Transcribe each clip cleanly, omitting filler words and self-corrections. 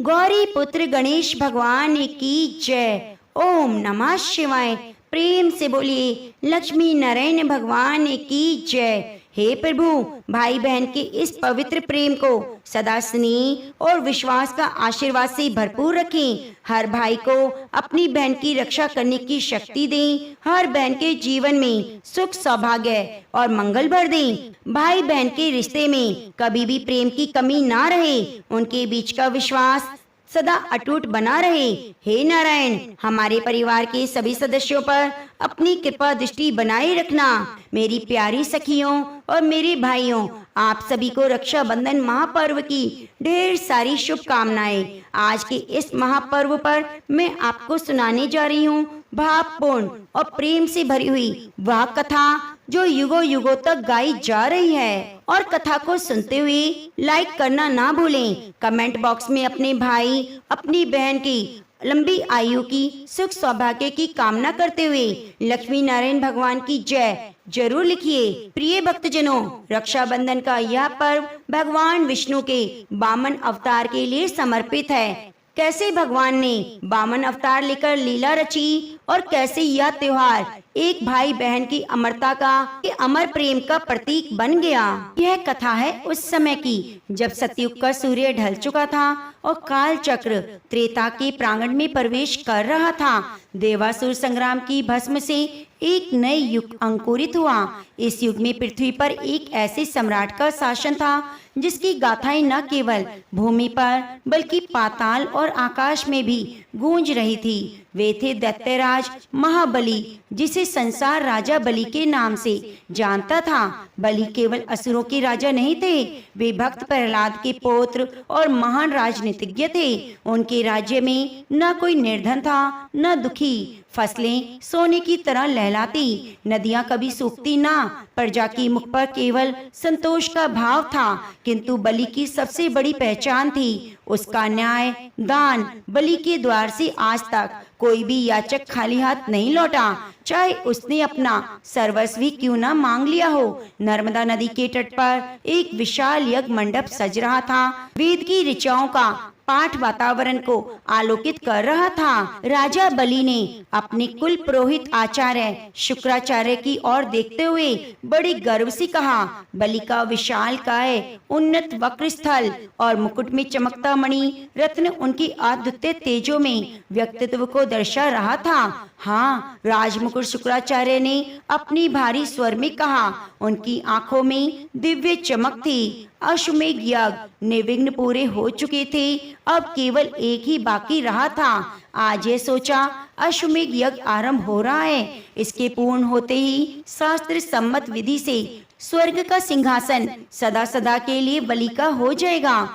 गौरी पुत्र गणेश भगवान की जय। ओम नमः शिवाय। प्रेम से बोलिए लक्ष्मी नारायण भगवान की जय। हे प्रभु, भाई बहन के इस पवित्र प्रेम को सदा स्नेह और विश्वास का आशीर्वाद से भरपूर रखें। हर भाई को अपनी बहन की रक्षा करने की शक्ति दें। हर बहन के जीवन में सुख सौभाग्य और मंगल भर दें। भाई बहन के रिश्ते में कभी भी प्रेम की कमी ना रहे। उनके बीच का विश्वास सदा अटूट बना रहे। हे नारायण, हमारे परिवार के सभी सदस्यों पर अपनी कृपा दृष्टि बनाए रखना। मेरी प्यारी सखियों और मेरे भाइयों, आप सभी को रक्षाबंधन महापर्व की ढेर सारी शुभकामनाएं। आज के इस महापर्व पर मैं आपको सुनाने जा रही हूँ भावपूर्ण और प्रेम से भरी हुई वह कथा जो युगों युगों तक गाई जा रही है। और कथा को सुनते हुए लाइक करना ना भूलें। कमेंट बॉक्स में अपने भाई अपनी बहन की लंबी आयु की सुख सौभाग्य की कामना करते हुए लक्ष्मी नारायण भगवान की जय जरूर लिखिए। प्रिय भक्तजनों, रक्षाबंधन का यह पर्व भगवान विष्णु के वामन अवतार के लिए समर्पित है। कैसे भगवान ने वामन अवतार लेकर लीला रची और कैसे यह त्योहार एक भाई बहन की अमरता का, अमर प्रेम का प्रतीक बन गया। यह कथा है उस समय की जब सतयुग का सूर्य ढल चुका था और काल चक्र त्रेता के प्रांगण में प्रवेश कर रहा था। देवासुर संग्राम की भस्म से एक नए युग अंकुरित हुआ। इस युग में पृथ्वी पर एक ऐसे सम्राट का शासन था जिसकी गाथाएं न केवल भूमि पर बल्कि पाताल और आकाश में भी गूंज रही थी। वे थे दैत्यराज महाबली, जिसे संसार राजा बलि के नाम से जानता था। बलि केवल असुरों के राजा नहीं थे, वे भक्त प्रहलाद के पुत्र और महान राजनीतिज्ञ थे। उनके राज्य में न कोई निर्धन था न दुखी। फसलें सोने की तरह लहलाती, नदियां कभी सूखती ना। प्रजा की मुख पर केवल संतोष का भाव था। किंतु बलि की सबसे बड़ी पहचान थी उसका न्याय दान। बलि के द्वार से आज तक कोई भी याचक खाली हाथ नहीं लौटा, चाहे उसने अपना सर्वस्व क्यों न मांग लिया हो। नर्मदा नदी के तट पर एक विशाल यज्ञ मंडप सज रहा था। वेद की ऋचाओं का पाठ वातावरण को आलोकित कर रहा था। राजा बलि ने अपने कुल पुरोहित आचार्य शुक्राचार्य की ओर देखते हुए बड़ी गर्व से कहा, बलि का विशाल काय, उन्नत वक्र स्थल और मुकुट में चमकता मणि रत्न उनकी अद्वितीय तेजों में व्यक्तित्व को दर्शा रहा था। हाँ, राजमुकुट शुक्राचार्य ने अपनी भारी स्वर में कहा। उनकी आंखों में दिव्य चमक थी। अश्वमेध यज्ञ निर्विघ्न पूरे हो चुके थे, अब केवल एक ही बाकी रहा था। आज ये सोचा अश्वमेध यज्ञ आरंभ हो रहा है। इसके पूर्ण होते ही शास्त्र सम्मत विधि से स्वर्ग का सिंहासन सदा सदा के लिए बलि का हो जाएगा।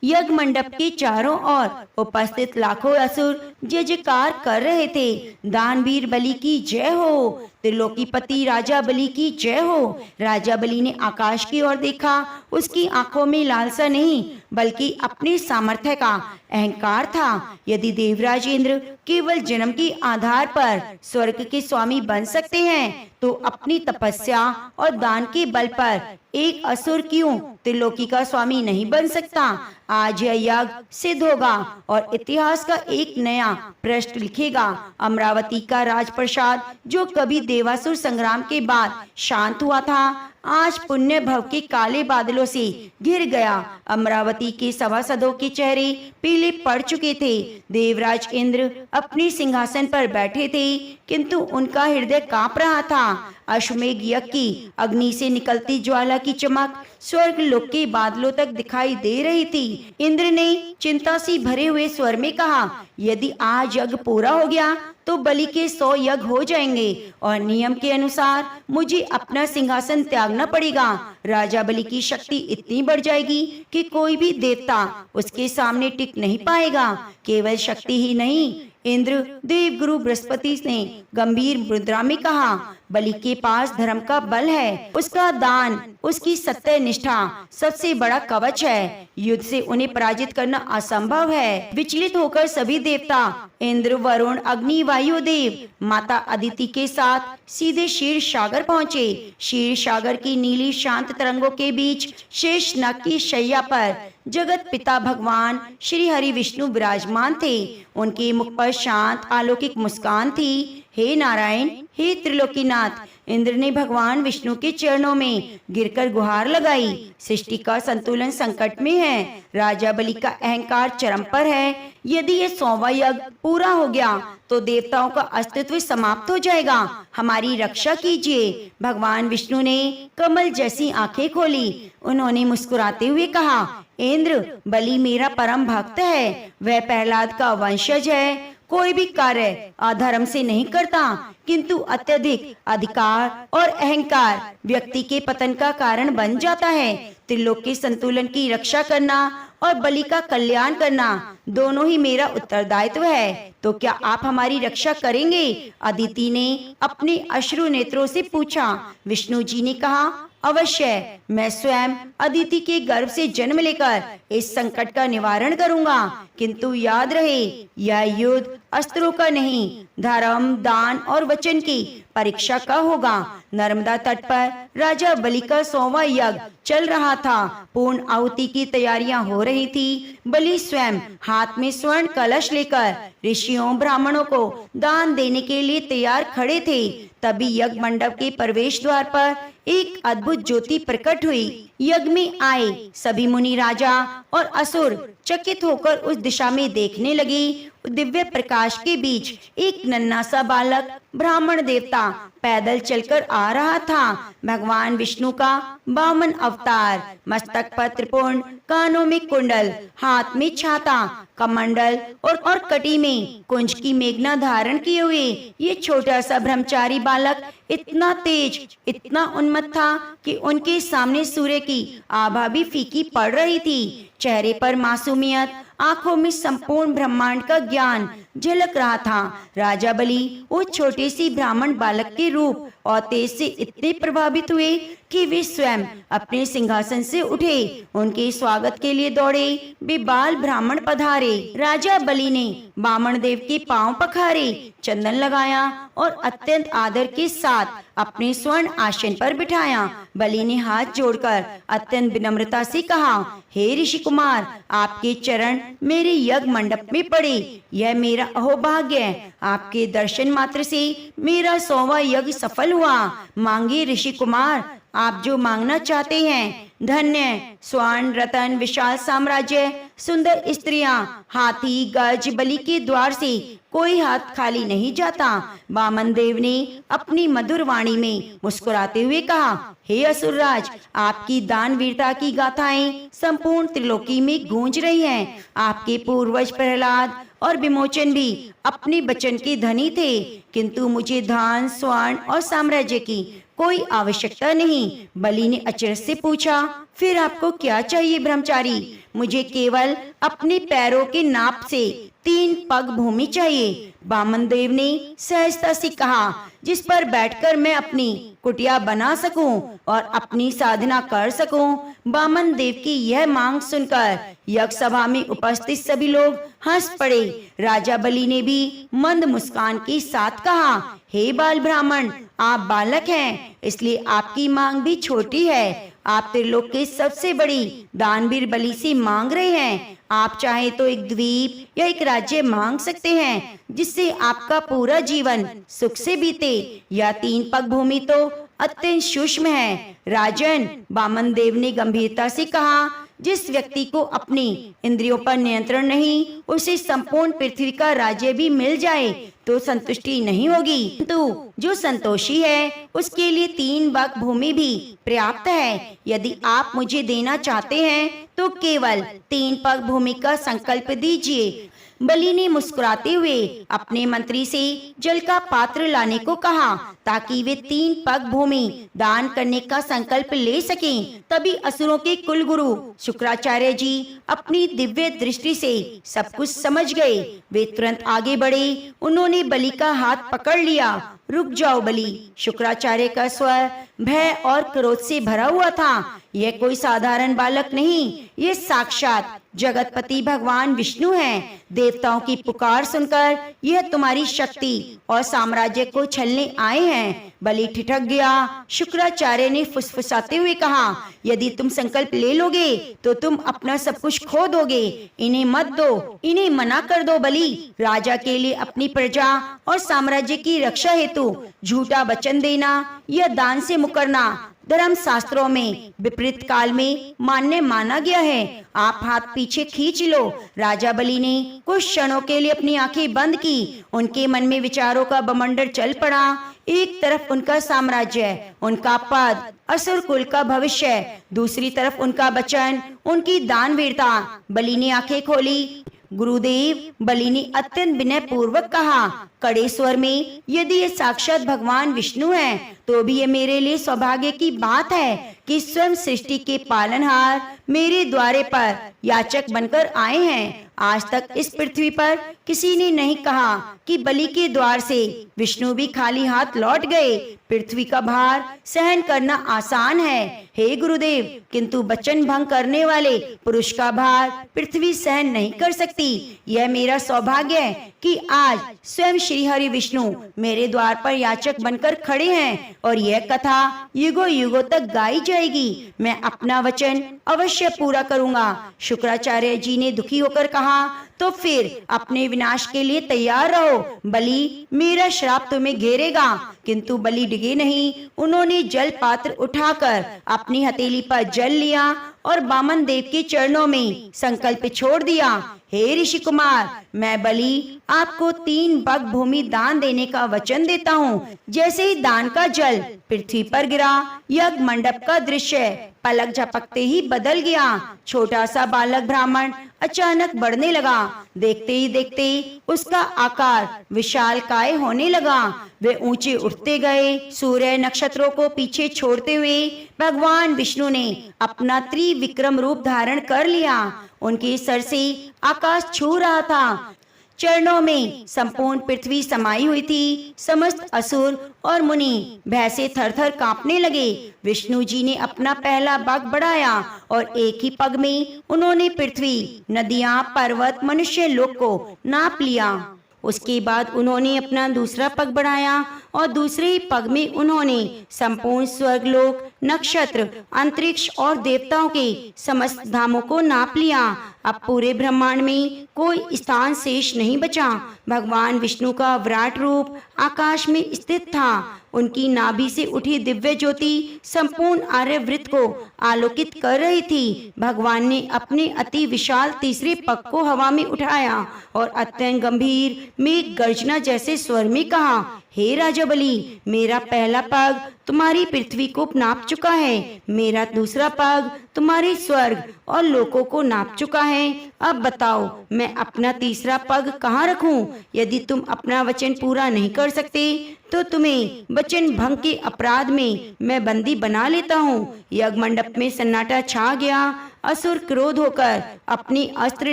यज्ञ मंडप के चारों ओर उपस्थित लाखों असुर जय जयकार कर रहे थे। दानवीर बलि की जय हो, त्रिलोकीपति राजा बलि की जय हो। राजा बलि ने आकाश की ओर देखा। उसकी आंखों में लालसा नहीं बल्कि अपने सामर्थ्य का अहंकार था। यदि देवराज इंद्र केवल जन्म के आधार पर स्वर्ग के स्वामी बन सकते हैं तो अपनी तपस्या और दान के बल पर एक असुर क्यों त्रिलोकी का स्वामी नहीं बन सकता। आज यह यज्ञ सिद्ध होगा और इतिहास का एक नया पृष्ठ लिखेगा। अमरावती का राजप्रसाद जो कभी देवासुर संग्राम के बाद शांत हुआ था, आज पुण्य भव के काले बादलों से घिर गया। अमरावती के सभासदों के चेहरे पीले पड़ चुके थे। देवराज इंद्र अपने सिंहासन पर बैठे थे, किंतु उनका हृदय कांप रहा था। अश्वमेध यज्ञ की अग्नि से निकलती ज्वाला की चमक स्वर्ग लोक के बादलों तक दिखाई दे रही थी। इंद्र ने चिंता से भरे हुए स्वर में कहा, यदि आज यज्ञ पूरा हो गया तो बलि के 100 यज्ञ हो जाएंगे और नियम के अनुसार मुझे अपना सिंहासन त्यागना पड़ेगा। राजा बलि की शक्ति इतनी बढ़ जाएगी कि कोई भी देवता उसके सामने टिक नहीं पाएगा। केवल शक्ति ही नहीं, इंद्र देव गुरु बृहस्पति ने गंभीर मुद्रा में कहा, बलि के पास धर्म का बल है, उसका दान, उसकी सत्य निष्ठा सबसे बड़ा कवच है। युद्ध से उन्हें पराजित करना असंभव है। विचलित होकर सभी देवता इंद्र, वरुण, अग्नि, वायु देव माता अदिति के साथ सीधे क्षीर सागर पहुंचे। क्षीर सागर की नीली शांत तरंगों के बीच शेषनाग की शैया पर जगत पिता भगवान श्री हरि विष्णु विराजमान थे। उनके मुख पर शांत अलौकिक मुस्कान थी। हे नारायण, हे त्रिलोकीनाथ, इंद्र ने भगवान विष्णु के चरणों में गिरकर गुहार लगाई। सृष्टि का संतुलन संकट में है। राजा बलि का अहंकार चरम पर है। यदि ये 100वां यज्ञ पूरा हो गया तो देवताओं का अस्तित्व समाप्त हो जाएगा। हमारी रक्षा कीजिए। भगवान विष्णु ने कमल जैसी आंखें खोली। उन्होंने मुस्कुराते हुए कहा, इंद्र, बलि मेरा परम भक्त है। वह प्रहलाद का वंशज है। कोई भी कार्य अधर्म से नहीं करता, किंतु अत्यधिक अधिकार और अहंकार व्यक्ति के पतन का कारण बन जाता है। त्रिलोक के संतुलन की रक्षा करना और बलि का कल्याण करना दोनों ही मेरा उत्तरदायित्व है। तो क्या आप हमारी रक्षा करेंगे? अदिति ने अपने अश्रु नेत्रों से पूछा। विष्णु जी ने कहा, अवश्य, मैं स्वयं अदिति के गर्भ से जन्म लेकर इस संकट का निवारण करूंगा। किंतु याद रहे, यह युद्ध अस्त्रों का नहीं, धर्म, दान और वचन की परीक्षा का होगा। नर्मदा तट पर राजा बलि का 100वां यज्ञ चल रहा था। पूर्ण आहुति की तैयारियां हो रही थी। बलि स्वयं हाथ में स्वर्ण कलश लेकर ऋषियों ब्राह्मणों को दान देने के लिए तैयार खड़े थे। तभी यज्ञ मंडप के प्रवेश द्वार पर एक अद्भुत ज्योति प्रकट हुई। यज्ञ में आए सभी मुनि, राजा और असुर चकित होकर उस दिशा में देखने लगे। दिव्य प्रकाश के बीच एक नन्हा सा बालक ब्राह्मण देवता पैदल चलकर आ रहा था। भगवान विष्णु का वामन अवतार, मस्तक पर त्रिपुंड, कानों में कुंडल, हाथ में छाता, कमंडल और कटी में कुंज की मेघना धारण किए हुए ये छोटा सा ब्रह्मचारी बालक इतना तेज, इतना उन्मत्त था कि उनके सामने सूर्य की आभा भी फीकी पड़ रही थी। चेहरे पर मासूमियत, आंखों में संपूर्ण ब्रह्मांड का ज्ञान झलक रहा था। राजा बलि उस छोटे सी ब्राह्मण बालक के रूप और तेज से इतने प्रभावित हुए कि वे स्वयं अपने सिंहासन से उठे। उनके स्वागत के लिए दौड़े। वे बाल ब्राह्मण पधारे। राजा बलि ने वामन देव के पांव पखारे, चंदन लगाया और अत्यंत आदर के साथ अपने स्वर्ण आसन पर बिठाया। बलि ने हाथ जोड़कर अत्यंत विनम्रता से कहा, हे ऋषि कुमार, आपके चरण मेरे यज्ञ मंडप में पड़े। यह मेरा अहोभाग्य है। आपके दर्शन मात्र से मेरा 100वां यज्ञ सफल हुआ। मांगिए ऋषि कुमार, आप जो मांगना चाहते हैं। धन्य, स्वर्ण, रतन, विशाल साम्राज्य, सुंदर स्त्रियां, हाथी, गज। बलि के द्वार से कोई हाथ खाली नहीं जाता। वामन देव ने अपनी मधुर वाणी में मुस्कुराते हुए कहा, हे असुरराज, आपकी दानवीरता की गाथाएं संपूर्ण त्रिलोकी में गूंज रही हैं। आपके पूर्वज प्रहलाद और विमोचन भी अपने वचन के धनी थे, किंतु मुझे धन, स्वर्ण और साम्राज्य की कोई आवश्यकता नहीं। बलि ने अचरज से पूछा, फिर आपको क्या चाहिए ब्रह्मचारी? मुझे केवल अपने पैरों के नाप से 3 पग भूमि चाहिए। वामन देव ने सहजता से कहा, जिस पर बैठकर मैं अपनी कुटिया बना सकूं और अपनी साधना कर सकूं। वामन देव की यह मांग सुनकर यज्ञ सभा में उपस्थित सभी लोग हंस पड़े। राजा बलि ने भी मंद मुस्कान के साथ कहा, हे बाल ब्राह्मण, आप बालक हैं, इसलिए आपकी मांग भी छोटी है। आप त्रिलोक के सबसे बड़ी दानवीर बलि से मांग रहे हैं। आप चाहे तो एक द्वीप या एक राज्य मांग सकते हैं, जिससे आपका पूरा जीवन सुख से बीते। या 3 पग भूमि तो अत्यंत सूक्ष्म है। राजन, वामन देव ने गंभीरता से कहा, जिस व्यक्ति को अपनी इंद्रियों पर नियंत्रण नहीं, उसे संपूर्ण पृथ्वी का राज्य भी मिल जाए तो संतुष्टि नहीं होगी, किंतु जो संतोषी है उसके लिए 3 बग भूमि भी पर्याप्त है। यदि आप मुझे देना चाहते हैं तो केवल 3 पग भूमि का संकल्प दीजिए। बलि ने मुस्कुराते हुए अपने मंत्री से जल का पात्र लाने को कहा, ताकि वे 3 पग भूमि दान करने का संकल्प ले सकें। तभी असुरों के कुल गुरु शुक्राचार्य जी अपनी दिव्य दृष्टि से सब कुछ समझ गए। वे तुरंत आगे बढ़े। उन्होंने बलि का हाथ पकड़ लिया रुक जाओ बलि। शुक्राचार्य का स्वर भय और क्रोध से भरा हुआ था। यह कोई साधारण बालक नहीं, ये साक्षात जगतपति भगवान विष्णु हैं। देवताओं की पुकार सुनकर यह तुम्हारी शक्ति और साम्राज्य को छलने आए हैं। बलि ठिठक गया। शुक्राचार्य ने फुसफुसाते हुए कहा, यदि तुम संकल्प ले लोगे तो तुम अपना सब कुछ खो दोगे। इन्हें मत दो, इन्हें मना कर दो बलि। राजा के लिए अपनी प्रजा और साम्राज्य की रक्षा हेतु झूठा वचन देना या दान से मुकरना धर्म शास्त्रों में विपरीत काल में मान्य माना गया है। आप हाथ पीछे खींच लो। राजा बलि ने कुछ क्षणों के लिए अपनी आंखें बंद की। उनके मन में विचारों का बमंडर चल पड़ा। एक तरफ उनका साम्राज्य, उनका पद, असुर कुल का भविष्य, दूसरी तरफ उनका वचन, उनकी दानवीरता। बलि ने आंखें खोली। गुरुदेव, बलि ने अत्यंत विनय पूर्वक कहा, कड़े स्वर में, यदि ये साक्षात भगवान विष्णु हैं, तो भी ये मेरे लिए सौभाग्य की बात है कि स्वयं सृष्टि के पालनहार मेरे द्वारे पर याचक बनकर आए हैं। आज तक इस पृथ्वी पर किसी ने नहीं कहा कि बलि के द्वार से विष्णु भी खाली हाथ लौट गए। पृथ्वी का भार सहन करना आसान है हे गुरुदेव, किंतु वचन भंग करने वाले पुरुष का भार पृथ्वी सहन नहीं कर सकती। यह मेरा सौभाग्य है कि आज स्वयं श्री हरि विष्णु मेरे द्वार पर याचक बनकर खड़े हैं और यह कथा युगों युगों तक गाई जाएगी। मैं अपना वचन अवश्य पूरा करूंगा। शुक्राचार्य जी ने दुखी होकर कहा, तो फिर अपने विनाश के लिए तैयार रहो। बलि, मेरा श्राप तुम्हें घेरेगा। किंतु बलि डिगे नहीं। उन्होंने जल पात्र उठाकर अपनी हथेली पर जल लिया और वामन देव के चरणों में संकल्प छोड़ दिया। हे ऋषि कुमार, मैं बलि आपको 3 बग भूमि दान देने का वचन देता हूँ। जैसे ही दान का जल पृथ्वी पर गिरा, यज्ञ मंडप का दृश्य पलक झपकते ही बदल गया। छोटा सा बालक ब्राह्मण अचानक बढ़ने लगा। देखते ही देखते उसका आकार विशाल काय होने लगा। वे ऊंचे उठते गए। सूर्य नक्षत्रों को पीछे छोड़ते हुए भगवान विष्णु ने अपना त्रिविक्रम रूप धारण कर लिया। उनके सर से आकाश छू रहा था। चरणों में संपूर्ण पृथ्वी समाई हुई थी। समस्त असुर और मुनि भय से थर-थर कांपने लगे। विष्णु जी ने अपना पहला पग बढ़ाया और एक ही पग में उन्होंने पृथ्वी, नदियां, पर्वत, मनुष्य लोक को नाप लिया। उसके बाद उन्होंने अपना दूसरा पग बढ़ाया और दूसरे ही पग में उन्होंने संपूर्ण स्वर्गलोक, नक्षत्र, अंतरिक्ष और देवताओं के समस्त धामों को नाप लिया। अब पूरे ब्रह्मांड में कोई स्थान शेष नहीं बचा। भगवान विष्णु का विराट रूप आकाश में स्थित था। उनकी नाभि से उठी दिव्य ज्योति संपूर्ण आर्यवृत्त को आलोकित कर रही थी। भगवान ने अपने अति विशाल तीसरे पग को हवा में उठाया और अत्यंत गंभीर मेघ गर्जना जैसे स्वर में कहा, हे राजा बलि, मेरा पहला पग तुम्हारी पृथ्वी को नाप चुका है। मेरा दूसरा पग तुम्हारे स्वर्ग और लोकों को नाप चुका है। अब बताओ, मैं अपना तीसरा पग कहाँ रखूं? यदि तुम अपना वचन पूरा नहीं कर सकते तो तुम्हें वचन भंग के अपराध में मैं बंदी बना लेता हूँ। यज्ञ मंडप में सन्नाटा छा गया। असुर क्रोध होकर अपने अस्त्र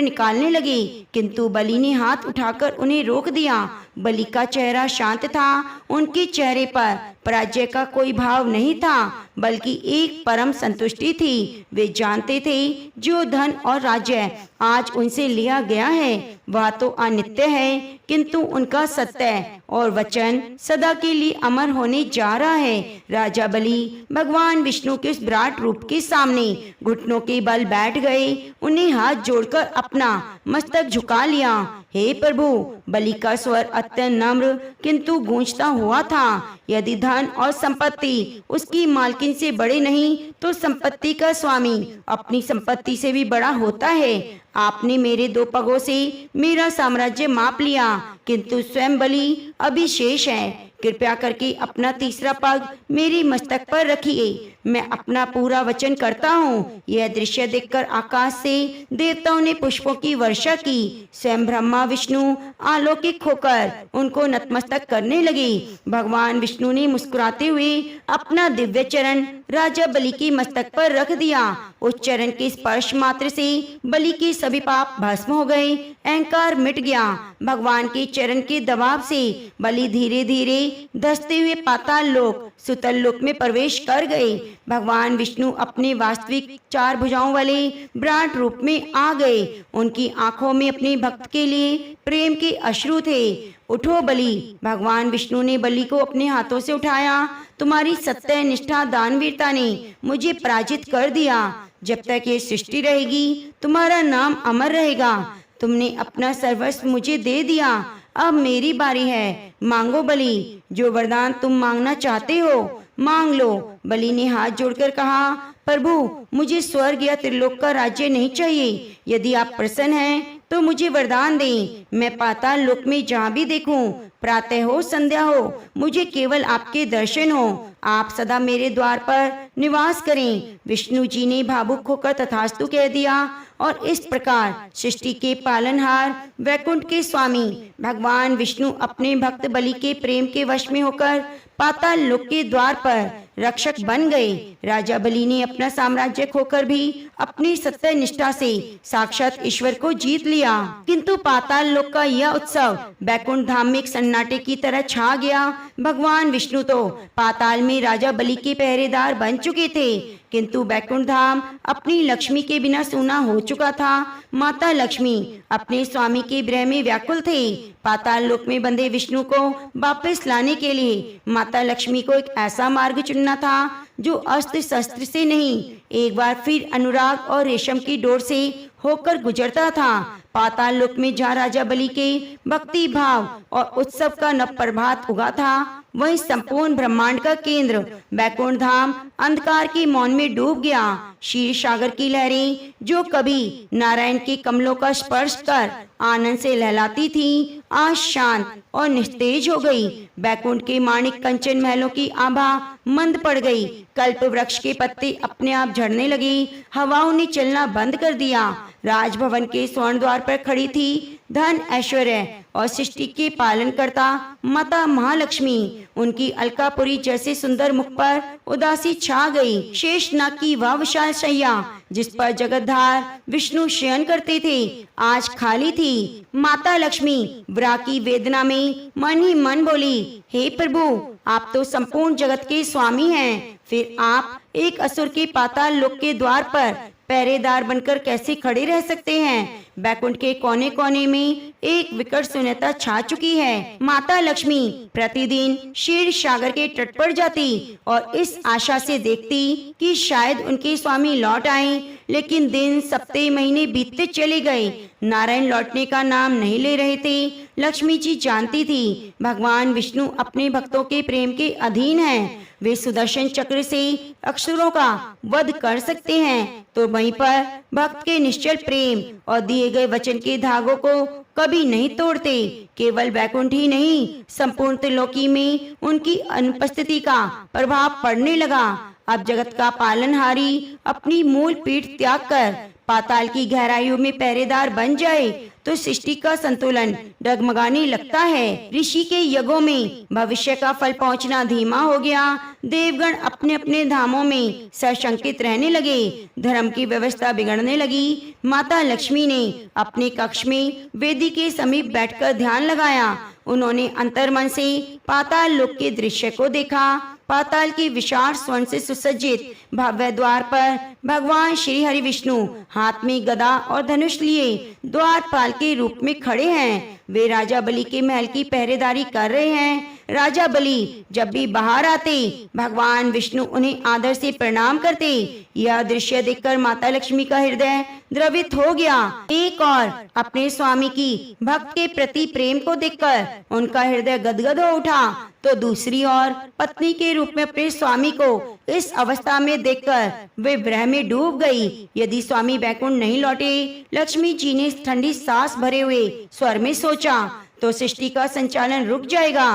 निकालने लगे, किंतु बलि ने हाथ उठाकर उन्हें रोक दिया। बलि का चेहरा शांत था। उनके चेहरे पर पराजय का कोई भाव नहीं था, बल्कि एक परम संतुष्टि थी। वे जानते थे जो धन और राज्य आज उनसे लिया गया है वह तो अनित्य है, किंतु उनका सत्य और वचन सदा के लिए अमर होने जा रहा है। राजा बलि भगवान विष्णु के उस विराट रूप के सामने घुटनों के बल बैठ गए। उन्हें हाथ जोड़कर अपना मस्तक झुका लिया। हे प्रभु, बलि का स्वर अत्यंत नम्र किंतु गूंजता हुआ था। यदि धन और संपत्ति उसकी मालकिन से बड़े नहीं तो संपत्ति का स्वामी अपनी संपत्ति से भी बड़ा होता है। आपने मेरे 2 पगों से मेरा साम्राज्य माप लिया, किंतु स्वयं बलि अभी शेष है। कृपया करके अपना तीसरा पग मेरी मस्तक पर रखिए। मैं अपना पूरा वचन करता हूँ। यह दृश्य देखकर आकाश से देवताओं ने पुष्पों की वर्षा की। स्वयं ब्रह्मा विष्णु आलौकिक होकर उनको नतमस्तक करने लगे। भगवान विष्णु ने मुस्कुराते हुए अपना दिव्य चरण राजा बलि की मस्तक पर रख दिया। उस चरण के स्पर्श मात्र से बलि के सभी पाप भस्म हो गए। अहंकार मिट गया। भगवान के चरण के दबाव से बलि धीरे धीरे धंसते हुए पाताल लोक सुतल लोक में प्रवेश कर गए। भगवान विष्णु अपने वास्तविक 4 भुजाओं वाले विराट रूप में आ गए। उनकी आंखों में अपने भक्त के लिए प्रेम के अश्रु थे। उठो बलि। भगवान विष्णु ने बलि को अपने हाथों से उठाया। तुम्हारी सत्य निष्ठा दानवीरता ने मुझे पराजित कर दिया। जब तक ये सृष्टि रहेगी तुम्हारा नाम अमर रहेगा। तुमने अपना सर्वस्व मुझे दे दिया, अब मेरी बारी है। मांगो बलि, जो वरदान तुम मांगना चाहते हो मांग लो। बलि ने हाथ जोड़कर कहा, प्रभु मुझे स्वर्ग या त्रिलोक का राज्य नहीं चाहिए। यदि आप प्रसन्न हैं तो मुझे वरदान दें। मैं पाताल लोक में जहाँ भी देखूं, प्रातः हो संध्या हो, मुझे केवल आपके दर्शन हो। आप सदा मेरे द्वार पर निवास करें। विष्णु जी ने भावुक होकर तथास्तु कह दिया और इस प्रकार सृष्टि के पालनहार वैकुंठ के स्वामी भगवान विष्णु अपने भक्त बलि के प्रेम के वश में होकर पाताल लोक के द्वार पर रक्षक बन गए। राजा बलि ने अपना साम्राज्य खोकर भी अपनी सत्य निष्ठा से साक्षात ईश्वर को जीत लिया। किंतु पाताल लोक का यह उत्सव बैकुंठ धाम में एक सन्नाटे की तरह छा गया। भगवान विष्णु तो पाताल में राजा बलि के पहरेदार बन चुके थे, किंतु बैकुंठ धाम अपनी लक्ष्मी के बिना सूना हो चुका था। माता लक्ष्मी अपने स्वामी के विरह में व्याकुल थे। पाताल लोक में बंधे विष्णु को वापस लाने के लिए माता लक्ष्मी को एक ऐसा मार्ग चुनना था जो अस्त्र शस्त्र से नहीं, एक बार फिर अनुराग और रेशम की डोर से होकर गुजरता था। पाताल लोक में जहाँ राजा बलि के भक्ति भाव और उत्सव का नव प्रभात उगा था, वहीं संपूर्ण ब्रह्मांड का केंद्र बैकुंठ धाम अंधकार के मौन में डूब गया। क्षीर सागर की लहरें जो कभी नारायण के कमलों का स्पर्श कर आनंद से लहलाती थी, आज शांत और निस्तेज हो गई। बैकुंठ के माणिक कंचन महलों की आभा मंद पड़ गई। कल्प वृक्ष के पत्ते अपने आप झड़ने लगे। हवाओं ने चलना बंद कर दिया। राजभवन के स्वर्ण द्वार पर खड़ी थी धन ऐश्वर्य और सृष्टि के पालन करता माता महालक्ष्मी। उनकी अलकापुरी जैसे सुंदर मुख पर उदासी छा गई। शेषनाग की वह विशाल शैया जिस पर जगतधार विष्णु शयन करते थे, आज खाली थी। माता लक्ष्मी विरह की वेदना में मन ही मन बोली, हे प्रभु, आप तो संपूर्ण जगत के स्वामी हैं, फिर आप एक असुर के पाताल लोक के द्वार पर पहरेदार बनकर कैसे खड़े रह सकते हैं। बैकुंठ के कोने कोने में एक विकट शून्यता छा चुकी है। माता लक्ष्मी प्रतिदिन क्षीर सागर के तट पर जाती और इस आशा से देखती कि शायद उनके स्वामी लौट आएं, लेकिन दिन सप्ताह महीने बीतते चले गए। नारायण लौटने का नाम नहीं ले रहे थे। लक्ष्मी जी जानती थी भगवान विष्णु अपने भक्तों के प्रेम के अधीन हैं। वे सुदर्शन चक्र से असुरों का वध कर सकते हैं, तो वहीं पर भक्त के निश्चल प्रेम और दिए गए वचन के धागों को कभी नहीं तोड़ते। केवल वैकुंठ ही नहीं, संपूर्ण त्रिलोकी में उनकी अनुपस्थिति का प्रभाव पड़ने लगा। अब जगत का पालनहारी अपनी मूल पीठ त्याग कर पाताल की गहराइयों में पहरेदार बन जाए तो सृष्टि का संतुलन डगमगाने लगता है। ऋषि के यज्ञों में भविष्य का फल पहुंचना धीमा हो गया। देवगण अपने अपने धामों में सशंकित रहने लगे। धर्म की व्यवस्था बिगड़ने लगी। माता लक्ष्मी ने अपने कक्ष में वेदी के समीप बैठकर ध्यान लगाया। उन्होंने अंतर्मन से पाताल लोक के दृश्य को देखा। पाताल की विशाल स्वर्ण से सुसज्जित भव्य द्वार पर भगवान श्री हरि विष्णु हाथ में गदा और धनुष लिए द्वारपाल के रूप में खड़े हैं। वे राजा बलि के महल की पहरेदारी कर रहे हैं। राजा बलि जब भी बाहर आते, भगवान विष्णु उन्हें आदर से प्रणाम करते। यह दृश्य देखकर माता लक्ष्मी का हृदय द्रवित हो गया। एक और अपने स्वामी की भक्त के प्रति प्रेम को देखकर उनका हृदय गदगद हो उठा, तो दूसरी ओर पत्नी के रूप में अपने स्वामी को इस अवस्था में देखकर वे विरह में डूब गई। यदि स्वामी बैकुंठ नहीं लौटे, लक्ष्मी जी ने ठंडी सांस भरे हुए स्वर में सोचा, तो सृष्टि का संचालन रुक जाएगा।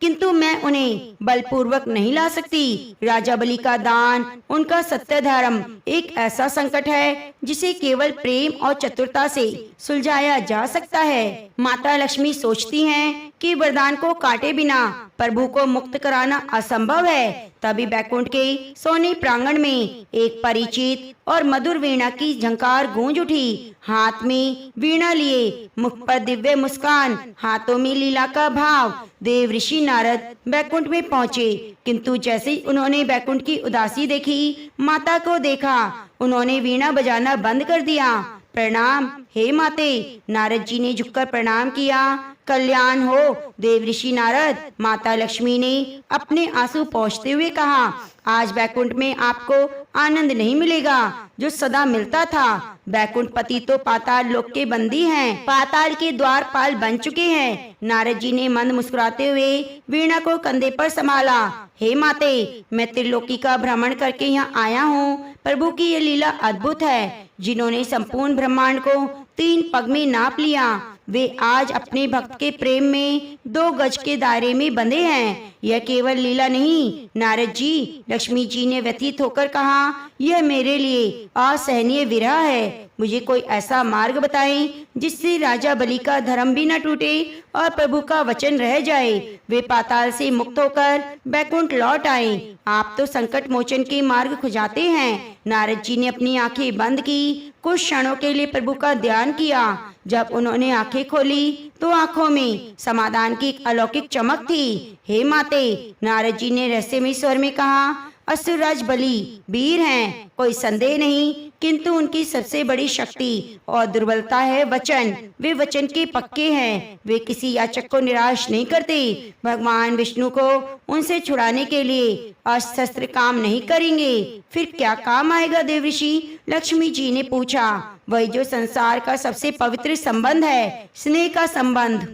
किंतु मैं उन्हें बलपूर्वक नहीं ला सकती। राजा बलि का दान, उनका सत्य धर्म एक ऐसा संकट है जिसे केवल प्रेम और चतुरता से सुलझाया जा सकता है। माता लक्ष्मी सोचती हैं कि वरदान को काटे बिना प्रभु को मुक्त कराना असंभव है। तभी बैकुंठ के सोने प्रांगण में एक परिचित और मधुर वीणा की झंकार गूंज उठी। हाथ में वीणा लिए, मुख पर दिव्य मुस्कान, हाथों में लीला का भाव। देव ऋषि नारद बैकुंठ में पहुँचे, किंतु जैसे ही उन्होंने बैकुंठ की उदासी देखी, माता को देखा, उन्होंने वीणा बजाना बंद कर दिया। प्रणाम हे माते। नारद जी ने झुककर प्रणाम किया। कल्याण हो देव ऋषि नारद। माता लक्ष्मी ने अपने आंसू पोंछते हुए कहा, आज बैकुंठ में आपको आनंद नहीं मिलेगा जो सदा मिलता था। बैकुंठ पति तो पाताल लोक के बंदी हैं, पाताल के द्वारपाल बन चुके हैं। नारद जी ने मंद मुस्कुराते हुए वीणा को कंधे पर संभाला। हे माते, मैं त्रिलोकी का भ्रमण करके यहाँ आया हूँ। प्रभु की ये लीला अद्भुत है। जिन्होंने संपूर्ण ब्रह्मांड को 3 पग में नाप लिया, वे आज अपने भक्त के प्रेम में 2 गज के दायरे में बंधे हैं। यह केवल लीला नहीं नारद जी, लक्ष्मी जी ने व्यथित होकर कहा, यह मेरे लिए असहनीय विरह है। मुझे कोई ऐसा मार्ग बताएं जिससे राजा बलि का धर्म भी न टूटे और प्रभु का वचन रह जाए। वे पाताल से मुक्त होकर बैकुंठ लौट आए। आप तो संकट मोचन के मार्ग खुजाते हैं। नारद जी ने अपनी आंखें बंद की, कुछ क्षणों के लिए प्रभु का ध्यान किया। जब उन्होंने आंखें खोली तो आंखों में समाधान की एक अलौकिक चमक थी। हे माते, नारद जी ने रहस्यमय स्वर में कहा, असुरराज बलि वीर हैं, कोई संदेह नहीं, किंतु उनकी सबसे बड़ी शक्ति और दुर्बलता है वचन। वे वचन के पक्के हैं। वे किसी याचक को निराश नहीं करते। भगवान विष्णु को उनसे छुड़ाने के लिए अस्त्र काम नहीं करेंगे। फिर क्या काम आएगा देव ऋषि? लक्ष्मी जी ने पूछा। वही जो संसार का सबसे पवित्र संबंध है, स्नेह का संबंध।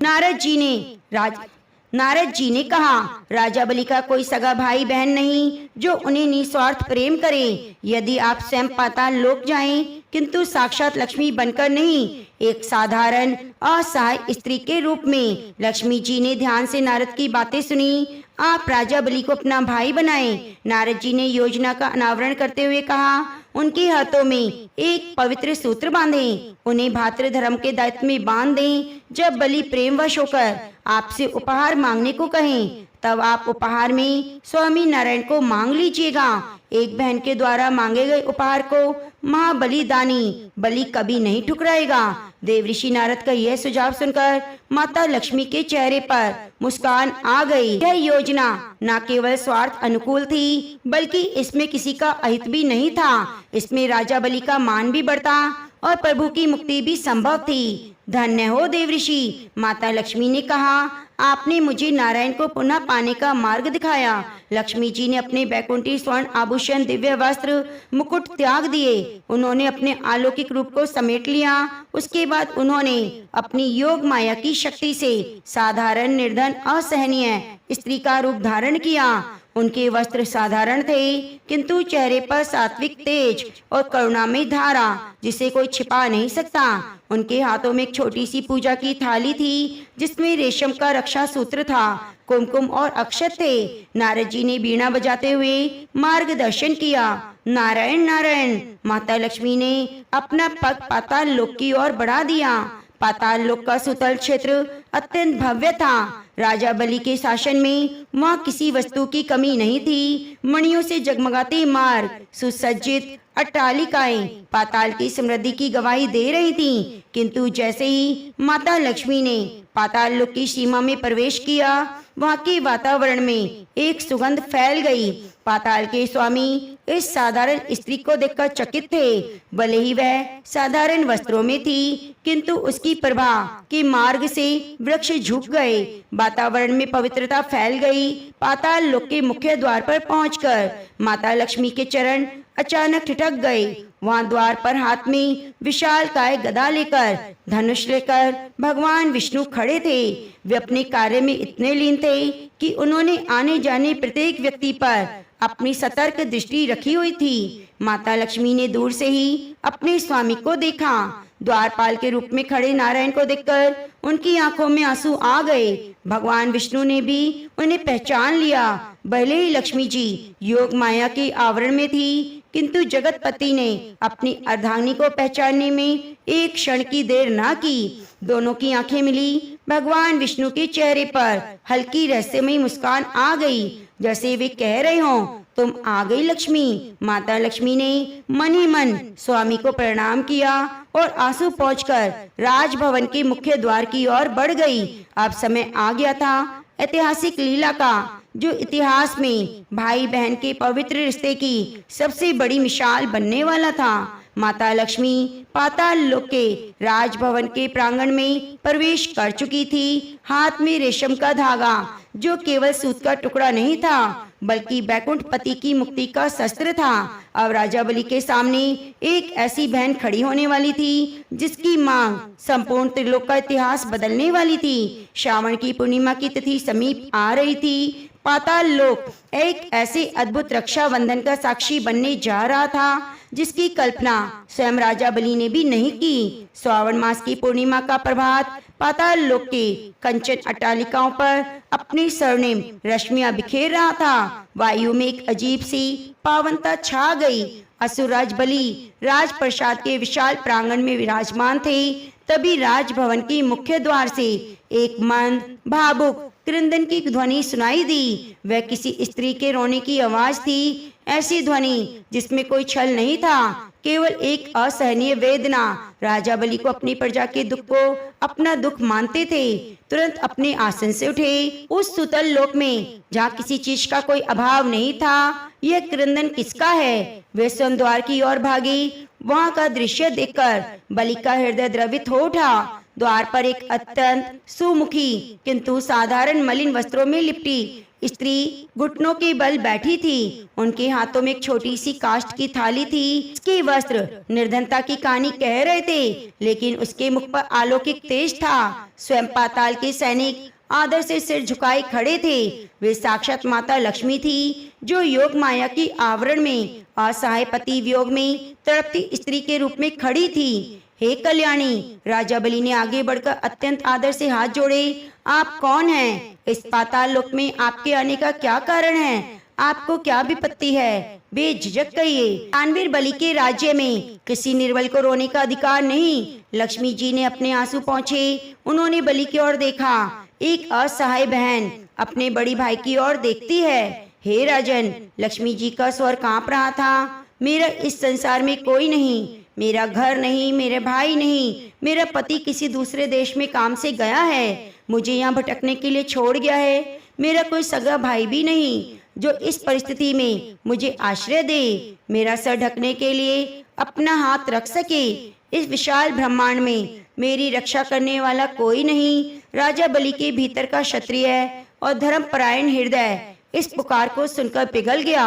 नारद जी ने कहा, राजा बलि का कोई सगा भाई बहन नहीं जो उन्हें निस्वार्थ प्रेम करे। यदि आप स्वयं पाताल लोक जाएं, किंतु साक्षात लक्ष्मी बनकर नहीं, एक साधारण असहाय स्त्री के रूप में। लक्ष्मी जी ने ध्यान से नारद की बातें सुनी। आप राजा बलि को अपना भाई बनाएं। नारद जी ने योजना का अनावरण करते हुए कहा, उनके हाथों में एक पवित्र सूत्र बांधें, उन्हें भातृ धर्म के दायित्व में बांध दें। जब बलि प्रेमवश होकर आपसे उपहार मांगने को कहें, तब आप उपहार में स्वामी नारायण को मांग लीजिएगा। एक बहन के द्वारा मांगे गए उपहार को महाबलिदानी बलि कभी नहीं ठुकराएगा। देव ऋषि नारद का यह सुझाव सुनकर माता लक्ष्मी के चेहरे पर मुस्कान आ गई। यह योजना न केवल स्वार्थ अनुकूल थी, बल्कि इसमें किसी का अहित भी नहीं था। इसमें राजा बलि का मान भी बढ़ता और प्रभु की मुक्ति भी संभव थी। धन्य हो देव ऋषि। माता लक्ष्मी ने कहा, आपने मुझे नारायण को पुनः पाने का मार्ग दिखाया। लक्ष्मी जी ने अपने बैकुंठी स्वर्ण आभूषण, दिव्य वस्त्र, मुकुट त्याग दिए। उन्होंने अपने अलौकिक रूप को समेट लिया। उसके बाद उन्होंने अपनी योग माया की शक्ति से साधारण, निर्धन, असहनीय स्त्री का रूप धारण किया। उनके वस्त्र साधारण थे, किंतु चेहरे पर सात्विक तेज और करुणामय धारा जिसे कोई छिपा नहीं सकता। उनके हाथों में एक छोटी सी पूजा की थाली थी, जिसमें रेशम का रक्षा सूत्र था, कुमकुम और अक्षत थे। नारद जी ने वीणा बजाते हुए मार्गदर्शन किया। नारायण नारायण। माता लक्ष्मी ने अपना पग पाताल लोक की ओर बढ़ा दिया। पाताल लोक का सुतल क्षेत्र अत्यंत भव्य था। राजा बलि के शासन में वहाँ किसी वस्तु की कमी नहीं थी। मणियों से जगमगाते मार्ग, सुसज्जित अट्टालिकाएं पाताल की समृद्धि की गवाही दे रही थीं। किंतु जैसे ही माता लक्ष्मी ने पाताल लोक की सीमा में प्रवेश किया, वहाँ के वातावरण में एक सुगंध फैल गई। पाताल के स्वामी इस साधारण स्त्री को देखकर चकित थे। भले ही वह साधारण वस्त्रों में थी, किंतु उसकी प्रभा के मार्ग से वृक्ष झुक गए। वातावरण में पवित्रता फैल गई। पाताल लोक के मुख्य द्वार पर पहुंचकर माता लक्ष्मी के चरण अचानक ठिठक गए। वहां द्वार पर हाथ में विशाल काय गदा लेकर, धनुष लेकर भगवान विष्णु खड़े थे। वे अपने कार्य में इतने लीन थे कि उन्होंने आने जाने प्रत्येक व्यक्ति पर अपनी सतर्क दृष्टि रखी हुई थी। माता लक्ष्मी ने दूर से ही अपने स्वामी को देखा। द्वारपाल के रूप में खड़े नारायण को देखकर उनकी आंखों में आंसू आ गए। भगवान विष्णु ने भी उन्हें पहचान लिया। भले ही लक्ष्मी जी योग माया के आवरण में थी, किंतु जगतपति ने अपनी अर्धांगिनी को पहचानने में एक क्षण की देर ना की। दोनों की आंखें मिली। भगवान विष्णु के चेहरे पर हल्की रहस्यमयी मुस्कान आ गई, जैसे वे कह रहे हों, तुम आ गई लक्ष्मी। माता लक्ष्मी ने मन ही मन स्वामी को प्रणाम किया और आंसू पोंछकर राजभवन के मुख्य द्वार की ओर बढ़ गई। अब समय आ गया था ऐतिहासिक लीला का, जो इतिहास में भाई बहन के पवित्र रिश्ते की सबसे बड़ी मिसाल बनने वाला था। माता लक्ष्मी पाताल लोक के राजभवन के प्रांगण में प्रवेश कर चुकी थी। हाथ में रेशम का धागा, जो केवल सूत का टुकड़ा नहीं था बल्कि बैकुंठ पति की मुक्ति का शस्त्र था। अब राजा बलि के सामने एक ऐसी बहन खड़ी होने वाली थी जिसकी मांग संपूर्ण त्रिलोक का इतिहास बदलने वाली थी। श्रावण की पूर्णिमा की तिथि समीप आ रही थी। पाताल लोक एक ऐसे अद्भुत रक्षा बंधन का साक्षी बनने जा रहा था जिसकी कल्पना स्वयं राजा बलि ने भी नहीं की। श्रावण मास की पूर्णिमा का प्रभात पाताल लोक के कंचन अट्टालिकाओं पर अपनी स्वर्णिम रश्मियां बिखेर रहा था। वायु में एक अजीब सी पावनता छा गई। असुरराज बलि राजप्रसाद के विशाल प्रांगण में विराजमान थे। तभी राजभवन की मुख्य द्वार से एक मंद भावुक क्रंदन की ध्वनि सुनाई दी। वह किसी स्त्री के रोने की आवाज थी, ऐसी ध्वनि जिसमें कोई छल नहीं था, केवल एक असहनीय वेदना। राजा बलि को अपनी प्रजा के दुख को अपना दुख मानते थे। तुरंत अपने आसन से उठे। उस सुतल लोक में जहाँ किसी चीज का कोई अभाव नहीं था, यह क्रंदन किसका है? वे स्वयं द्वार की ओर भागी। वहाँ का दृश्य देखकर बलि का हृदय द्रवित हो उठा। द्वार पर एक अत्यंत सुमुखी किंतु साधारण मलिन वस्त्रों में लिपटी स्त्री घुटनों के बल बैठी थी। उनके हाथों में एक छोटी सी काष्ठ की थाली थी। उसके वस्त्र निर्धनता की कहानी कह रहे थे, लेकिन उसके मुख पर अलौकिक तेज था। स्वयं पाताल के सैनिक आदर से सिर झुकाए खड़े थे। वे साक्षात माता लक्ष्मी थी, जो योग माया की आवरण में असहाय पति वियोग में तड़पती स्त्री के रूप में खड़ी थी। हे कल्याणी, राजा बलि ने आगे बढ़कर अत्यंत आदर से हाथ जोड़े। आप कौन हैं? इस पाताल लोक में आपके आने का क्या कारण है? आपको क्या विपत्ति है? बेझिझक कहिए। दानवीर बलि के राज्य में किसी निर्बल को रोने का अधिकार नहीं। लक्ष्मी जी ने अपने आंसू पोंछे। उन्होंने बलि की ओर देखा। एक असहाय बहन अपने बड़ी भाई की ओर देखती है। हे राजन, लक्ष्मी जी का स्वर कांप रहा था। मेरा इस संसार में कोई नहीं, मेरा घर नहीं, मेरे भाई नहीं, मेरा पति किसी दूसरे देश में काम से गया है, मुझे यहाँ भटकने के लिए छोड़ गया है। मेरा कोई सगा भाई भी नहीं जो इस परिस्थिति में मुझे आश्रय दे, मेरा सर ढकने के लिए अपना हाथ रख सके। इस विशाल ब्रह्मांड में मेरी रक्षा करने वाला कोई नहीं। राजा बलि के भीतर का क्षत्रिय और धर्मपरायण हृदय इस पुकार को सुनकर पिघल गया।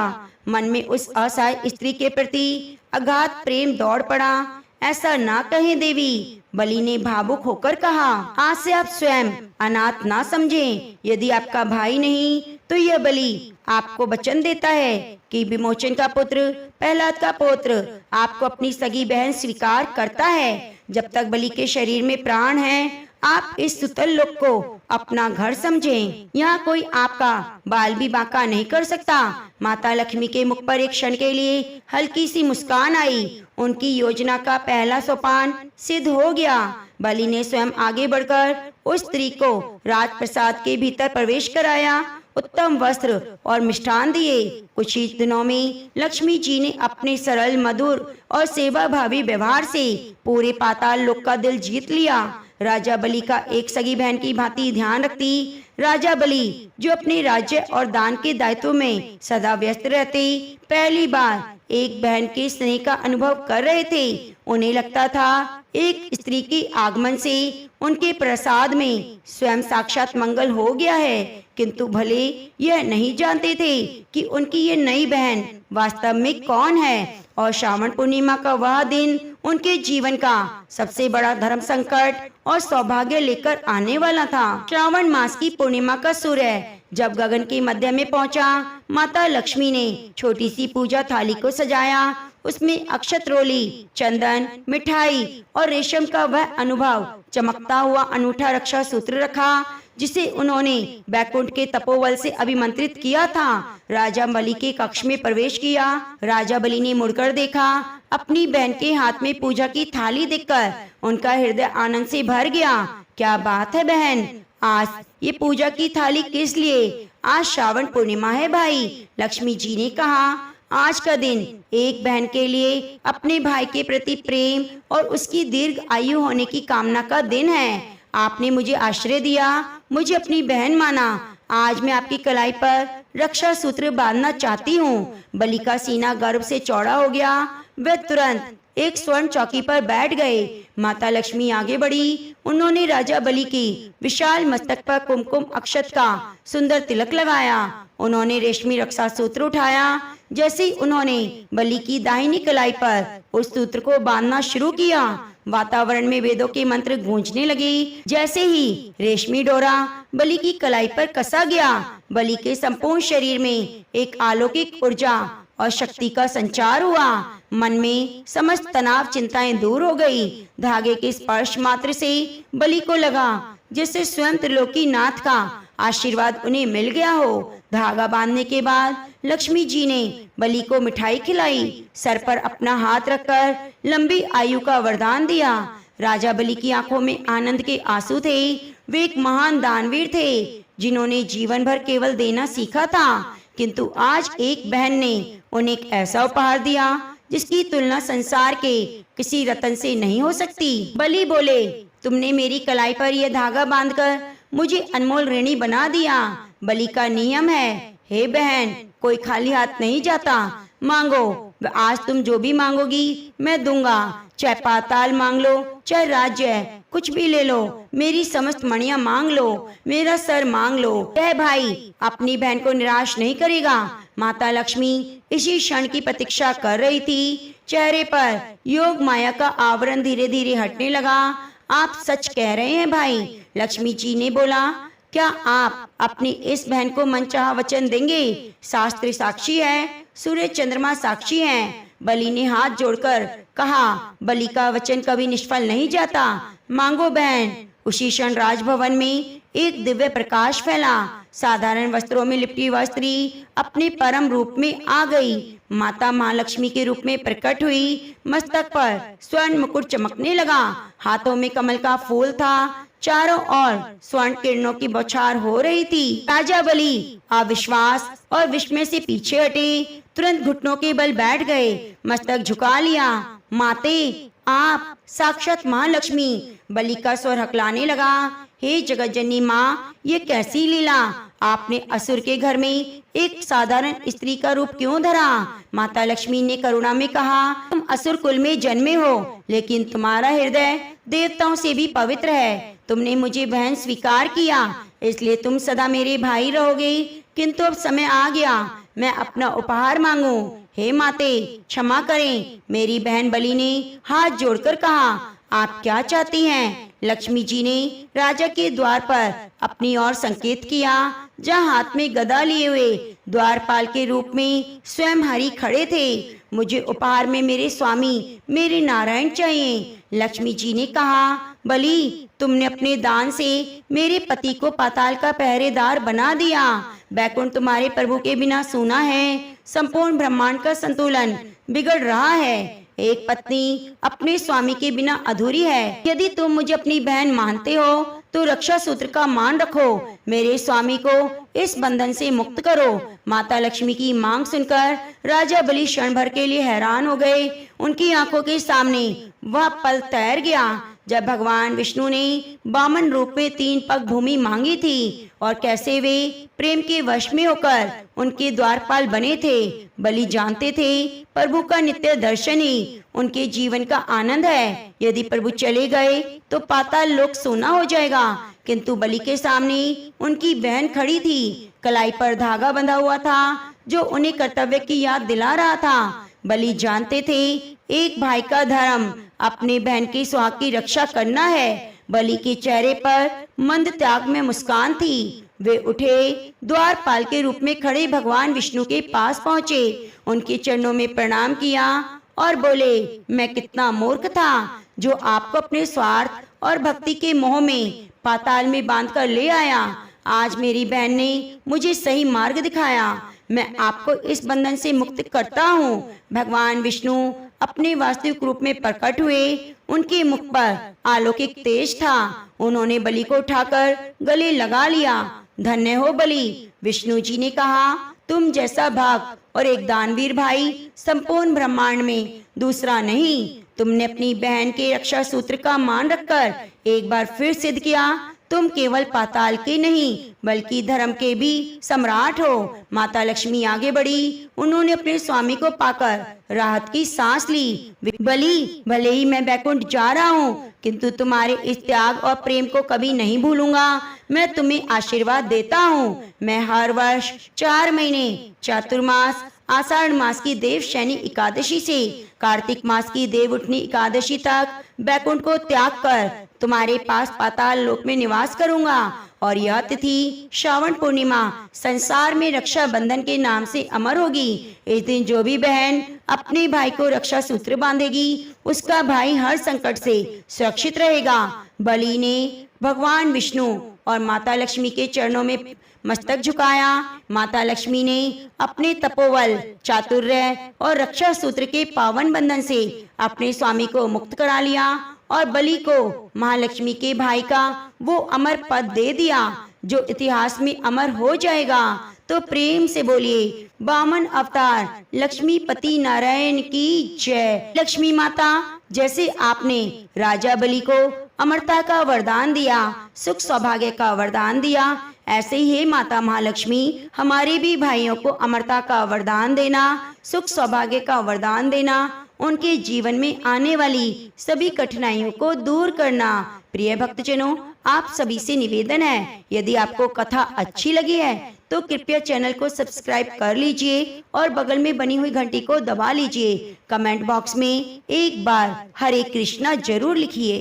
मन में उस असहाय स्त्री के प्रति अगाध प्रेम दौड़ पड़ा। ऐसा ना कहें देवी, बलि ने भावुक होकर कहा। आज से आप स्वयं अनाथ ना समझें। यदि आपका भाई नहीं तो यह बलि आपको वचन देता है कि विमोचन का पुत्र, प्रहलाद का पुत्र आपको अपनी सगी बहन स्वीकार करता है। जब तक बलि के शरीर में प्राण है, आप इस सुतल लोक को अपना घर समझें। यहाँ कोई आपका बाल भी बांका नहीं कर सकता। माता लक्ष्मी के मुख पर एक क्षण के लिए हल्की सी मुस्कान आई। उनकी योजना का पहला सोपान सिद्ध हो गया। बलि ने स्वयं आगे बढ़कर उस स्त्री को राजप्रसाद के भीतर प्रवेश कराया, उत्तम वस्त्र और मिष्ठान दिए। कुछ ही दिनों में लक्ष्मी जी ने अपने सरल, मधुर और सेवा भावी व्यवहार से पूरे पाताल लोक का दिल जीत लिया। राजा बलि का एक सगी बहन की भांति ध्यान रखती राजा बलि, जो अपने राज्य और दान के दायित्व में सदा व्यस्त रहते, पहली बार एक बहन के स्नेह का अनुभव कर रहे थे। उन्हें लगता था एक स्त्री के आगमन से उनके प्रसाद में स्वयं साक्षात मंगल हो गया है, किंतु भले यह नहीं जानते थे कि उनकी ये नई बहन वास्तव में कौन है। और श्रावण पूर्णिमा का वह दिन उनके जीवन का सबसे बड़ा धर्म संकट और सौभाग्य लेकर आने वाला था। श्रावण मास की पूर्णिमा का सूर्य जब गगन के मध्य में पहुंचा, माता लक्ष्मी ने छोटी सी पूजा थाली को सजाया। उसमें अक्षत रोली, चंदन, मिठाई और रेशम का वह अनुभव चमकता हुआ अनूठा रक्षा सूत्र रखा, जिसे उन्होंने बैकुंठ के तपोबल से अभिमंत्रित किया था। राजा बलि के कक्ष में प्रवेश किया। राजा बलि ने मुड़कर देखा। अपनी बहन के हाथ में पूजा की थाली देखकर उनका हृदय आनंद से भर गया। क्या बात है बहन, आज ये पूजा की थाली किस लिए? आज श्रावण पूर्णिमा है भाई, लक्ष्मी जी ने कहा। आज का दिन एक बहन के लिए अपने भाई के प्रति प्रेम और उसकी दीर्घ आयु होने की कामना का दिन है। आपने मुझे आश्रय दिया, मुझे अपनी बहन माना। आज मैं आपकी कलाई पर रक्षा सूत्र बांधना चाहती हूँ। बलि का सीना गर्व से चौड़ा हो गया। वे तुरंत एक स्वर्ण चौकी पर बैठ गए। माता लक्ष्मी आगे बढ़ी। उन्होंने राजा बलि की विशाल मस्तक पर कुमकुम अक्षत का सुंदर तिलक लगाया। उन्होंने रेशमी रक्षा सूत्र उठाया। जैसे ही उन्होंने बलि की दाहिनी कलाई पर उस सूत्र को बांधना शुरू किया, वातावरण में वेदों के मंत्र गूंजने लगे। जैसे ही रेशमी डोरा बलि की कलाई पर कसा गया, बलि के संपूर्ण शरीर में एक अलौकिक ऊर्जा और शक्ति का संचार हुआ। मन में समस्त तनाव चिंताएं दूर हो गई। धागे के स्पर्श मात्र से बलि को लगा जैसे स्वयं त्रिलोकी नाथ का आशीर्वाद उन्हें मिल गया हो। धागा बांधने के बाद लक्ष्मी जी ने बलि को मिठाई खिलाई, सर पर अपना हाथ रखकर लंबी आयु का वरदान दिया। राजा बलि की आंखों में आनंद के आंसू थे। वे एक महान दानवीर थे जिन्होंने जीवन भर केवल देना सीखा था, किंतु आज एक बहन ने उन्हें एक ऐसा उपहार दिया जिसकी तुलना संसार के किसी रत्न से नहीं हो सकती। बलि बोले, तुमने मेरी कलाई पर यह धागा बांधकर मुझे अनमोल ऋणी बना दिया। बलि का नियम है, हे बहन, कोई खाली हाथ नहीं जाता। मांगो, आज तुम जो भी मांगोगी मैं दूंगा। चाहे पाताल मांग लो, चाहे राज्य, कुछ भी ले लो। मेरी समस्त मणियां मांग लो, मेरा सर मांग लो। यह भाई अपनी बहन को निराश नहीं करेगा। माता लक्ष्मी इसी क्षण की प्रतीक्षा कर रही थी। चेहरे पर योग माया का आवरण धीरे धीरे हटने लगा। आप सच कह रहे हैं भाई, लक्ष्मी जी ने बोला। क्या आप अपनी इस बहन को मनचाहा वचन देंगे? शास्त्र साक्षी है, सूर्य चंद्रमा साक्षी हैं। बलि ने हाथ जोड़कर कहा, बलि का वचन कभी निष्फल नहीं जाता। मांगो बहन। उसी क्षण राजभवन में एक दिव्य प्रकाश फैला। साधारण वस्त्रों में लिपटी वह स्त्री अपने परम रूप में आ गई। माता महालक्ष्मी के रूप में प्रकट हुई। मस्तक पर स्वर्ण मुकुट चमकने लगा। हाथों में कमल का फूल था। चारों ओर स्वर्ण किरणों की बौछार हो रही थी। राजा बलि अविश्वास और विस्मय से पीछे हटे। तुरंत घुटनों के बल बैठ गए, मस्तक झुका लिया। माते, आप साक्षात महालक्ष्मी। बलि का स्वर हकलाने लगा। हे जगत जननी माँ, ये कैसी लीला? आपने असुर के घर में एक साधारण स्त्री का रूप क्यों धरा? माता लक्ष्मी ने करुणा में कहा, तुम असुर कुल में जन्मे हो, लेकिन तुम्हारा हृदय देवताओं से भी पवित्र है। तुमने मुझे बहन स्वीकार किया, इसलिए तुम सदा मेरे भाई रहोगे। किंतु अब समय आ गया, मैं अपना उपहार मांगू। हे माते, क्षमा करें। मेरी बहन बलि ने हाथ जोड़कर कहा, आप क्या चाहती हैं? लक्ष्मी जी ने राजा के द्वार पर अपनी ओर संकेत किया, जहाँ हाथ में गदा लिए हुए द्वारपाल के रूप में स्वयं हरि खड़े थे। मुझे उपहार में मेरे स्वामी, मेरे नारायण चाहिए। लक्ष्मी जी ने कहा, बलि, तुमने अपने दान से मेरे पति को पाताल का पहरेदार बना दिया। बैकुंठ तुम्हारे प्रभु के बिना सूना है। संपूर्ण ब्रह्मांड का संतुलन बिगड़ रहा है। एक पत्नी अपने स्वामी के बिना अधूरी है। यदि तुम मुझे अपनी बहन मानते हो तो रक्षा सूत्र का मान रखो। मेरे स्वामी को इस बंधन से मुक्त करो। माता लक्ष्मी की मांग सुनकर राजा बलि क्षण भर के लिए हैरान हो गए। उनकी आंखों के सामने वह पल तैर गया जब भगवान विष्णु ने वामन रूप में 3 पग भूमि मांगी थी और कैसे वे प्रेम के वश में होकर उनके द्वारपाल बने थे। बलि जानते थे प्रभु का नित्य दर्शन ही उनके जीवन का आनंद है। यदि प्रभु चले गए तो पाताल लोक सोना हो जाएगा। किंतु बलि के सामने उनकी बहन खड़ी थी। कलाई पर धागा बंधा हुआ था जो उन्हें कर्तव्य की याद दिला रहा था। बलि जानते थे एक भाई का धर्म अपने बहन की सुहाग की रक्षा करना है। बलि के चेहरे पर मंद त्याग में मुस्कान थी। वे उठे, द्वारपाल के रूप में खड़े भगवान विष्णु के पास पहुंचे, उनके चरणों में प्रणाम किया और बोले, मैं कितना मूर्ख था जो आपको अपने स्वार्थ और भक्ति के मोह में पाताल में बांधकर ले आया। आज मेरी बहन ने मुझे सही मार्ग दिखाया। मैं आपको इस बंधन से मुक्त करता हूँ। भगवान विष्णु अपने वास्तविक रूप में प्रकट हुए। उनके मुख पर अलौकिक तेज था। उन्होंने बलि को उठाकर गले लगा लिया। धन्य हो बलि। विष्णु जी ने कहा, तुम जैसा भाग और एक दानवीर भाई संपूर्ण ब्रह्मांड में दूसरा नहीं। तुमने अपनी बहन के रक्षा सूत्र का मान रखकर एक बार फिर सिद्ध किया तुम केवल पाताल के नहीं बल्कि धर्म के भी सम्राट हो। माता लक्ष्मी आगे बढ़ी। उन्होंने अपने स्वामी को पाकर राहत की सांस ली। भले ही मैं बैकुंठ जा रहा हूँ, किंतु तुम्हारे इस त्याग और प्रेम को कभी नहीं भूलूंगा। मैं तुम्हें आशीर्वाद देता हूँ। मैं हर वर्ष 4 महीने चातुर्मास आषाढ़ मास की देव शयनी एकादशी से कार्तिक मास की देव उठनी एकादशी तक बैकुंठ को त्याग कर तुम्हारे पास पाताल लोक में निवास करूंगा। और यह तिथि श्रावण पूर्णिमा संसार में रक्षा बंधन के नाम से अमर होगी। इस दिन जो भी बहन अपने भाई को रक्षा सूत्र बांधेगी उसका भाई हर संकट से सुरक्षित रहेगा। बलि ने भगवान विष्णु और माता लक्ष्मी के चरणों में मस्तक झुकाया। माता लक्ष्मी ने अपने तपोबल, चातुर्य और रक्षा सूत्र के पावन बंधन से अपने स्वामी को मुक्त करा लिया और बलि को महालक्ष्मी के भाई का वो अमर पद दे दिया जो इतिहास में अमर हो जाएगा। तो प्रेम से बोलिए वामन अवतार लक्ष्मीपति नारायण की जय। लक्ष्मी माता, जैसे आपने राजा बलि को अमरता का वरदान दिया, सुख सौभाग्य का वरदान दिया, ऐसे ही माता महालक्ष्मी हमारे भी भाइयों को अमरता का वरदान देना, सुख सौभाग्य का वरदान देना, उनके जीवन में आने वाली सभी कठिनाइयों को दूर करना। प्रिय भक्तजनों, आप सभी से निवेदन है, यदि आपको कथा अच्छी लगी है तो कृपया चैनल को सब्सक्राइब कर लीजिए और बगल में बनी हुई घंटी को दबा लीजिए। कमेंट बॉक्स में एक बार हरे कृष्णा जरूर लिखिए।